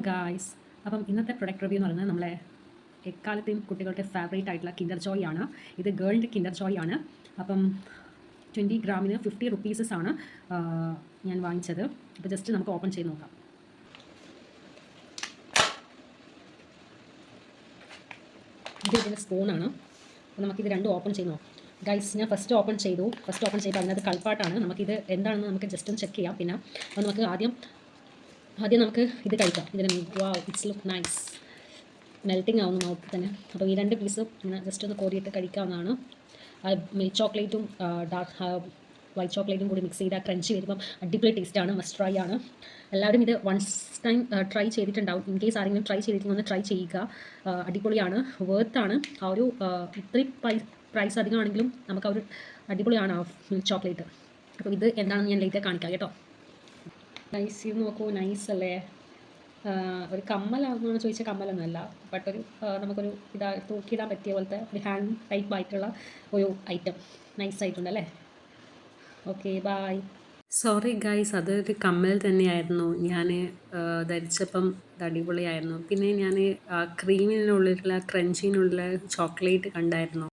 Guys, അപ്പം ഇന്നത്തെ product review എന്ന് പറയുന്നത് നമ്മളെ എക്കാലത്തെയും കുട്ടികളുടെ ഫേവറേറ്റ് ആയിട്ടുള്ള കിൻഡർ ജോയ് ആണ്. ഇത് ഗേളിൻ്റെ കിൻഡർ ജോയ് ആണ്. അപ്പം 20 ഗ്രാമിന് 50 റുപ്പീസസ് ആണ് ഞാൻ വാങ്ങിച്ചത്. അപ്പോൾ ജസ്റ്റ് നമുക്ക് ഓപ്പൺ ചെയ്ത് നോക്കാം. ഇത് ഇതിൻ്റെ സ്പൂണാണ്. അപ്പോൾ നമുക്കിത് രണ്ടും ഓപ്പൺ ചെയ്ത് നോക്കാം. ഗൈസ്, ഞാൻ ഫസ്റ്റ് ഓപ്പൺ ചെയ്തപ്പോൾ അതിനകത്ത് കളിപ്പാട്ടാണ്. നമുക്കിത് എന്താണെന്ന് നമുക്ക് ജസ്റ്റ് ഒന്ന് ചെക്ക് ചെയ്യാം. പിന്നെ അപ്പോൾ നമുക്ക് ആദ്യം നമുക്ക് ഇത് കഴിക്കാം. ഇതിന് വാവ്, ഇറ്റ്സ് ലുക്ക് നൈസ്. മെൽറ്റിംഗ് ആവുന്നു മൗത്തിൽ തന്നെ. അപ്പോൾ ഈ രണ്ട് പീസും ഇങ്ങനെ ജസ്റ്റ് ഒന്ന് കോരിയിട്ട് കഴിക്കാവുന്നതാണ്. മിൽക്ക് ചോക്ലേറ്റും വൈറ്റ് ചോക്ലേറ്റും കൂടി മിക്സ് ചെയ്താൽ ക്രഞ്ചി വരുമ്പം അടിപൊളി ടേസ്റ്റാണ്. മസ്റ്റ് ട്രൈ ആണ്. എല്ലാവരും ഇത് വൺസ് ടൈം ട്രൈ ചെയ്തിട്ടുണ്ടാവും. ഇൻ കേസ് ആരെങ്കിലും ട്രൈ ചെയ്തിട്ടുണ്ടെങ്കിൽ ഒന്ന് ട്രൈ ചെയ്യുക. അടിപൊളിയാണ്, വേർത്താണ്. ആ ഒരു ഇത്രയും പ്രൈസ് അധികമാണെങ്കിലും നമുക്ക് ആ ഒരു അടിപൊളിയാണ് ആ മിൽക്ക് ചോക്ലേറ്റ്. അപ്പോൾ ഇത് എന്താണെന്ന് ഞാൻ ലേറ്റ് കാണിക്കാം കേട്ടോ. നൈസ്, ഇത് നോക്കൂ, നൈസ് അല്ലേ? ഒരു കമ്മലാണെന്ന് ചോദിച്ചാൽ കമ്മലൊന്നുമല്ല, ബട്ട് ഒരു നമുക്കൊരു തൂക്കിയിടാൻ പറ്റിയ പോലത്തെ ഒരു ഹാൻഡ് ടൈപ്പ് ആയിട്ടുള്ള ഒരു ഐറ്റം. നൈസ് ആയിട്ടുണ്ട് അല്ലേ? Okay, by. സോറി ഗൈസ്, അതൊരു കമ്മൽ തന്നെയായിരുന്നു. ഞാൻ ധരിച്ചപ്പം ഇത് അടിപൊളിയായിരുന്നു. പിന്നെ ഞാൻ ക്രീമിനുള്ളിലുള്ള ക്രഞ്ചിനുള്ള ചോക്ലേറ്റ് കണ്ടായിരുന്നു.